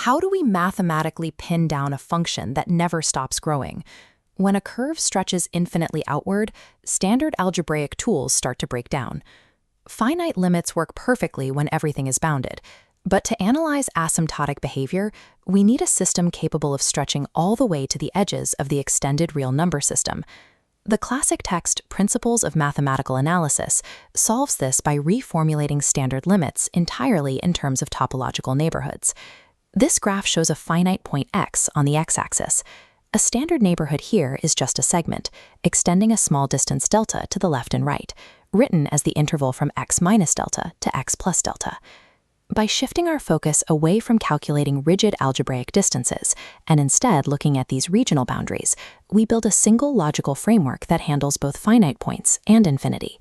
How do we mathematically pin down a function that never stops growing? When a curve stretches infinitely outward, standard algebraic tools start to break down. Finite limits work perfectly when everything is bounded, but to analyze asymptotic behavior, we need a system capable of stretching all the way to the edges of the extended real number system. The classic text Principles of Mathematical Analysis solves this by reformulating standard limits entirely in terms of topological neighborhoods. This graph shows a finite point x on the x-axis. A standard neighborhood here is just a segment, extending a small distance delta to the left and right, written as the interval from x minus delta to x plus delta. By shifting our focus away from calculating rigid algebraic distances and instead looking at these regional boundaries, we build a single logical framework that handles both finite points and infinity.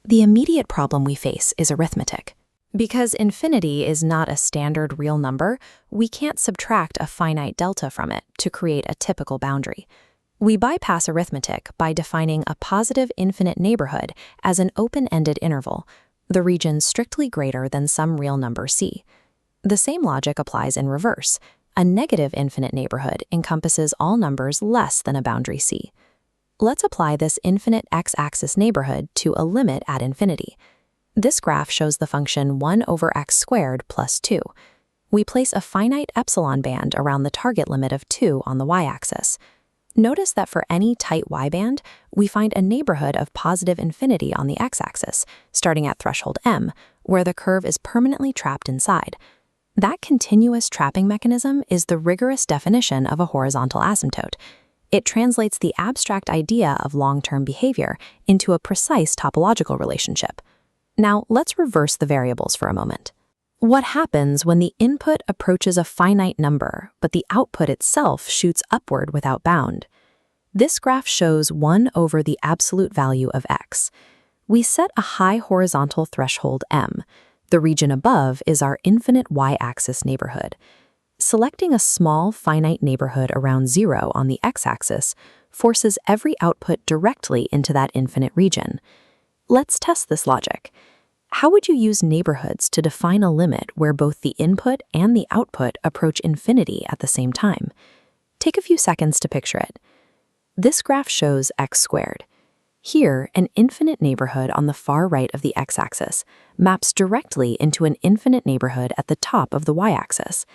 The immediate problem we face is arithmetic. Because infinity is not a standard real number, we can't subtract a finite delta from it to create a typical boundary. We bypass arithmetic by defining a positive infinite neighborhood as an open-ended interval, the region strictly greater than some real number c. The same logic applies in reverse. A negative infinite neighborhood encompasses all numbers less than a boundary c. Let's apply this infinite x-axis neighborhood to a limit at infinity. This graph shows the function 1 over x squared plus 2. We place a finite epsilon band around the target limit of 2 on the y-axis. Notice that for any tight y-band, we find a neighborhood of positive infinity on the x-axis, starting at threshold m, where the curve is permanently trapped inside. That continuous trapping mechanism is the rigorous definition of a horizontal asymptote. It translates the abstract idea of long-term behavior into a precise topological relationship. Now, let's reverse the variables for a moment. What happens when the input approaches a finite number, but the output itself shoots upward without bound? This graph shows 1 over the absolute value of x. We set a high horizontal threshold m. The region above is our infinite y-axis neighborhood. Selecting a small finite neighborhood around 0 on the x-axis forces every output directly into that infinite region. Let's test this logic. How would you use neighborhoods to define a limit where both the input and the output approach infinity at the same time? Take a few seconds to picture it. This graph shows x squared. Here, an infinite neighborhood on the far right of the x-axis maps directly into an infinite neighborhood at the top of the y-axis.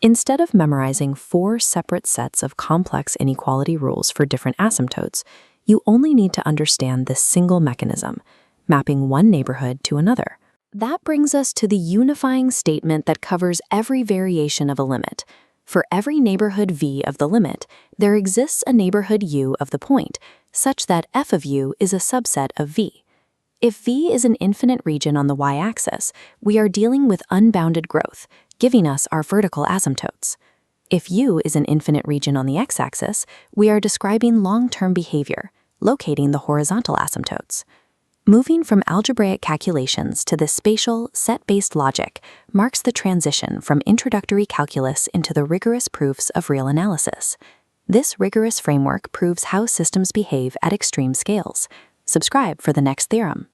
Instead of memorizing 4 separate sets of complex inequality rules for different asymptotes, you only need to understand this single mechanism, mapping one neighborhood to another. That brings us to the unifying statement that covers every variation of a limit. For every neighborhood v of the limit, there exists a neighborhood u of the point, such that f of u is a subset of v. If v is an infinite region on the y-axis, we are dealing with unbounded growth, giving us our vertical asymptotes. If u is an infinite region on the x-axis, we are describing long-term behavior, locating the horizontal asymptotes. Moving from algebraic calculations to this spatial, set-based logic marks the transition from introductory calculus into the rigorous proofs of real analysis. This rigorous framework proves how systems behave at extreme scales. Subscribe for the next theorem.